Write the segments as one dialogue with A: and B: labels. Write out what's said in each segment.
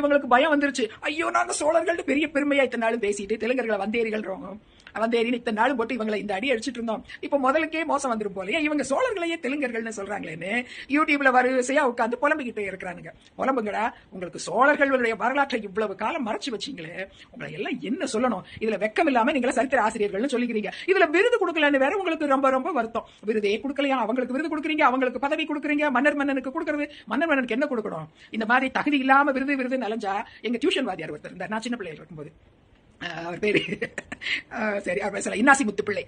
A: இவங்களுக்கு பயம் வந்துருச்சு. ஐயோ நாங்க சோழர்கள் பெரிய பெருமையா இத்தனை நாளும் பேசிட்டு தெலுங்கர்களை வந்தேரிகள் வந்தேரின்னு இத்தனை நாளும் போட்டு இவங்களை இந்த அடி அடிச்சுட்டு இருந்தோம். இப்ப முதலுக்கே மோசம் வந்துரும் போலயே இவங்க சோழர்களையே தெலுங்கர்கள்னு சொல்றாங்களேன்னு யூடியூப்ல வரிசையா உட்காந்து புலம்பிக்கிட்டே இருக்கிறானுங்க. புலம்புங்கடா, உங்களுக்கு சோழர்களுடைய வரலாற்றை இவ்வளவு காலம் மறைச்சு வச்சீங்களே, உங்களை எல்லாம் என்ன சொல்லணும்? இதுல வெக்கம் இல்லாம நீங்கள சரித்திர ஆசிரியர்கள்னு சொல்லிக்கிறீங்க. இதுல விருது கொடுக்கலன்னு வேற உங்களுக்கு ரொம்ப ரொம்ப வருத்தம். விருதே கொடுக்கலையா? அவங்களுக்கு விருது கொடுக்குறீங்க, அவங்களுக்கு பதவி கொடுக்குறீங்க. மன்னனுக்கு கொடுக்கறது, மன்னனுக்கு என்ன கொடுக்கணும்? இந்த மாதிரி தகுதி இல்லாம விருது நலஞ்சா எங்க டியூஷன் வாத்தியார் ஒருத்தர் இருந்தார், நான் சின்ன பிள்ளைகள் இருக்கும்போது. அவர் பேரு சரி, அவர் பேசல, இன்னாசி முத்துப்பிள்ளை.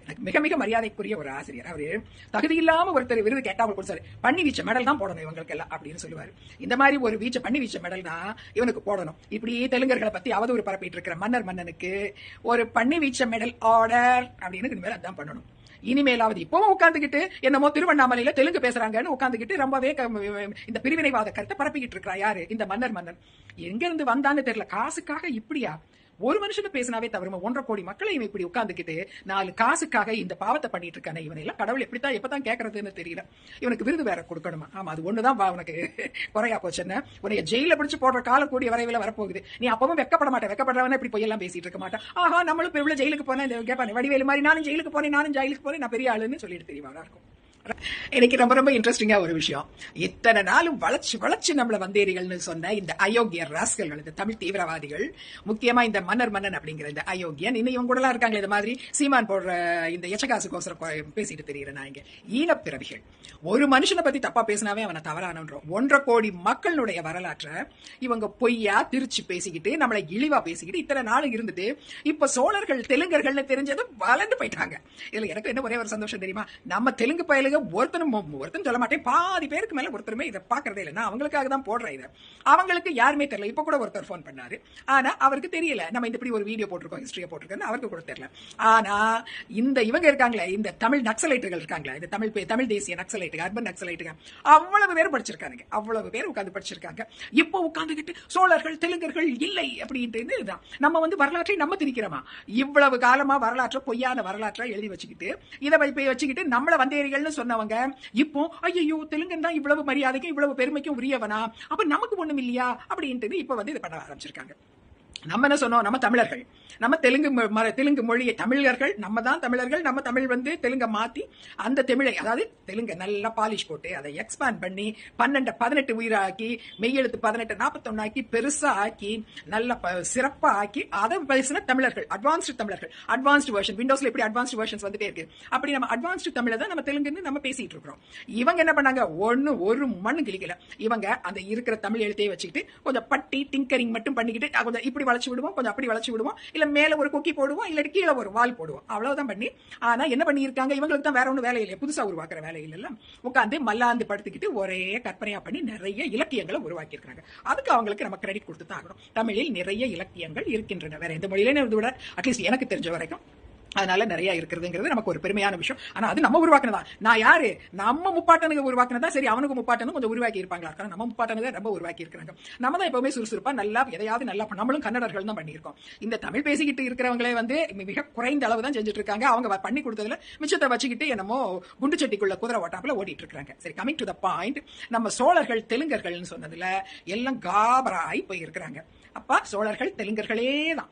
A: எனக்கு மிக மிக மரியாதைக்குரிய ஒரு ஆசிரியர். அவரு தகுதி இல்லாம ஒருத்தர் விருது கேட்டா அவர் கொடுத்தாரு. பண்ணி வீச்ச மெடல் தான் போடணும் இவங்களுக்கு எல்லாம் அப்படின்னு சொல்லுவாரு. இந்த மாதிரி ஒரு பண்ணி வீச்ச மெடல் தான் இவனுக்கு போடணும். இப்படி தெலுங்கர்களை பத்தி அவதூறு பரப்பிட்டு இருக்கிற மன்னனுக்கு ஒரு பண்ணி வீச்ச மெடல் ஆர்டர் அப்படின்னு இனிமேல் அதான் பண்ணணும். இனிமேலாவது இப்பவும் உட்காந்துக்கிட்டு என்னமோ திருவண்ணாமலையில தெலுங்கு பேசுறாங்கன்னு உட்காந்துக்கிட்டு ரொம்பவே இந்த பிரிவினைவாத கருத்தை பரப்பிக்கிட்டு இருக்கிறா யாரு? இந்த மன்னன் எங்க இருந்து வந்தான்னு தெரியல. காசுக்காக இப்படியா? ஒரு மனுஷனை பேசினாவே தவிர 1.5 கோடி மக்களை இவன் இப்படி உட்கார்ந்துக்கிட்டு 4 காசுக்காக இந்த பாவத்தை பண்ணிட்டு இருக்கானே, இவனை எல்லாம் கடவுள் எப்பதான் கேட்கறதுன்னு தெரியல. இவனுக்கு விருது வேற கொடுக்கணுமா? ஆமா, அது ஒண்ணுதான் உனக்கு குறையா போச்சுன்னு உனைய ஜெயில பிடிச்சு போடுற கால கூடிய வரைவில் வரப்போகுது. நீ அப்பவும் வெக்கப்பட மாட்டேன். வெக்கப்படுறவன இப்படி பொய்யெல்லாம் பேசிட்டு இருக்க மாட்டான். ஆஹா, நம்மளும் பெருவில ஜெயிலுக்கு போனேன், கேட்பானே வடிவேலு மாதிரி நானும் ஜெயிலுக்கு போனேன், நான் பெரிய ஆளுன்னு சொல்லிட்டு தெரியவா இருக்கும். எனக்கு ரொம்ப ரொம்ப இன்ட்ரெஸ்டிங்கா ஒரு விஷயம், இத்தனை நாளும் வளர்ச்சி நம்மள வந்தேரிகள்னு சொன்ன இந்த அயோக்கியர் ராஸ்கல்கள், இந்த தமிழ் தீவிரவாதிகள், முக்கியமா இந்த மன்னர் அப்படிங்கிற இந்த அயோக்கியன், இன்னும் இவங்க கூட எல்லாம் இருக்காங்க. இந்த மாதிரி சீமான் போடுற இந்த எச்சகாசுக்கோசரம் பேசிட்டு தெரியுறேன் நான். இங்க ஈனப்பிறவிகள் ஒரு மனுஷனை பத்தி தப்பா பேசினாவே அவனை தவறானன்றோம். 1.5 கோடி மக்களுடைய வரலாற்றை இவங்க பொய்யா திருச்சி பேசிக்கிட்டு, நம்மளை இழிவா பேசிக்கிட்டு இத்தனை நாள் இருந்துட்டு, இப்ப சோழர்கள் தெலுங்கர்கள்னு தெரிஞ்சது வளர்ந்து போயிட்டாங்க. இதுல எனக்கு என்ன ஒரே ஒரு சந்தோஷம் தெரியுமா? நம்ம தெலுங்கு பயலுக ஒருத்தனும் சொல்ல மாட்டேன், பாதி பேருக்கு மேல ஒருத்தருமே இதை பாக்குறதே இல்லை. நான் அவங்களுக்காக தான் போடுறேன் இதை. அவங்களுக்கு யாருமே தெரியல. இப்ப கூட ஒருத்தர் போன் பண்ணாரு, ஆனா அவருக்கு தெரியல நம்ம இந்த இப்படி ஒரு வீடியோ போட்டிருக்கோம், ஹிஸ்டரியா போட்டிருக்கோம், அவருக்கு கூட தெரியல. ஆனா இந்த இவங்க இருக்காங்களே, இந்த தமிழ் நக்சலைட்டுகள் இருக்காங்களா, இந்த தமிழ் தேசிய நக்சலைட்டு, அர்பன் நக்சலைட்டுகள், அவ்வளவு பேர் படிச்சிருக்காங்க. அவ்வளவு பேர் உட்கார்ந்து படிச்சிருக்காங்க. இப்போ உட்கார்ந்துகிட்டு சோழர்கள் தெலுங்கர்கள் இல்லை அப்படின்ட்டு இதுதான். நம்ம வரலாற்றை நம்ம திணிக்கிறோமா? இவ்வளவு காலமா வரலாற்றை, பொய்யான வரலாற்றை எழுதி வச்சுக்கிட்டு, இதை வச்சுக்கிட்டு நம்மள வந்தேரிகள்னு சொன்னவங்க இப்போ ஐயோ தெலுங்கன் தான் இவ்வளவு மரியாதைக்கும் இவ்வளவு பெருமைக்கும் உரியவனா, அப்ப நமக்கு ஒண்ணும் இல்லையா அப்படின்ட்டு இப்ப இதை பண்ண ஆரம்பிச்சிருக்காங்க. நம்ம என்ன சொன்னோம்? நம்ம தமிழர்கள், நம்ம தெலுங்கு மொழியை தமிழர்கள், நம்ம தான் தமிழர்கள். நம்ம தமிழ் தெலுங்க மாத்தி அந்த தமிழை, அதாவது தெலுங்க நல்லா பாலிஷ் போட்டு அதை எக்ஸ்பேண்ட் பண்ணி 12 18 உயிராக்கி, மெய்யெழுத்து 18 41 ஆக்கி, பெருசா ஆக்கி, நல்ல சிறப்பா ஆக்கி, அதை பேசின தமிழர்கள், அட்வான்ஸ்டு தமிழர்கள். அட்வான்ஸ்டு வெர்ஷன் விண்டோஸ்ல எப்படி அட்வான்ஸ்டு வெர்ஷன்ஸ் வந்துட்டே இருக்கு, அப்படி நம்ம அட்வான்ஸ்டு தமிழை தான் நம்ம தெலுங்குன்னு நம்ம பேசிட்டு இருக்கிறோம். இவங்க என்ன பண்ணாங்க? ஒரு மண்ணு கிளிக்கல. இவங்க அந்த இருக்கிற தமிழ் எழுத்தையே வச்சுக்கிட்டு கொஞ்சம் பட்டி டிங்கரிங் மட்டும் பண்ணிக்கிட்டு, கொஞ்சம் இப்படி வளைச்சு விடுவோம், கொஞ்சம் அப்படி வளைச்சு விடுவோம், இல்ல மேல ஒரு கொக்கி போடுவோம், இல்ல கீழே ஒரு வால் போடுவோம், அவ்வளவுதான் பண்ணி. ஆனா என்ன பண்ணி இருக்காங்க? இவங்களுக்கு தான் வேற ஒன்றும் வேலை இல்லை, புதுசா உருவாக்குற வேலை இல்ல. உட்காந்து மல்லாந்து படுத்துக்கிட்டு ஒரே கற்பனையா பண்ணி நிறைய இலக்கியங்களை உருவாக்கி இருக்காங்க. அதுக்கு அவங்களுக்கு நம்ம கிரெடிட் கொடுத்து தான் ஆகணும். தமிழில் நிறைய இலக்கியங்கள் இருக்கின்றன, வேற எந்த மொழியிலே விட அட்லீஸ்ட் எனக்கு தெரிஞ்ச வரைக்கும். அதனால நிறைய இருக்கிறதுங்கிறது நமக்கு ஒரு பெருமையான விஷயம். ஆனா அது நம்ம உருவாக்குனதா? நான் யாரு? நம்ம முப்பாட்டனுக்கு உருவாக்குனதா? சரி, அவனுக்கு முப்பாட்டனும் கொஞ்சம் உருவாக்கி இருப்பாங்களா? நம்ம முப்பாட்டனுக்கு ரொம்ப உருவாக்கி இருக்கிறாங்க. நம்ம தான் எப்பவுமே சுறுசுறுப்பா நல்லா எதையாவது நல்லா, நம்மளும் கன்னடர்கள் தான் பண்ணியிருக்கோம். இந்த தமிழ் பேசிக்கிட்டு இருக்கிறவங்களே மிக குறைந்த அளவு தான் செஞ்சுட்டு இருக்காங்க. அவங்க பண்ணி கொடுத்ததுல மிச்சத்தை வச்சுக்கிட்டு என்னமோ குண்டு சட்டிக்குள்ள குதிரை ஓட்டாப்புல ஓடிட்டு இருக்காங்க. சரி, கமிங் டு த பாயிண்ட், நம்ம சோழர்கள் தெலுங்கர்கள் சொன்னதுல எல்லாம் காபராய் போய் இருக்கிறாங்க. அப்ப சோழர்கள் தெலுங்கர்களே தான்.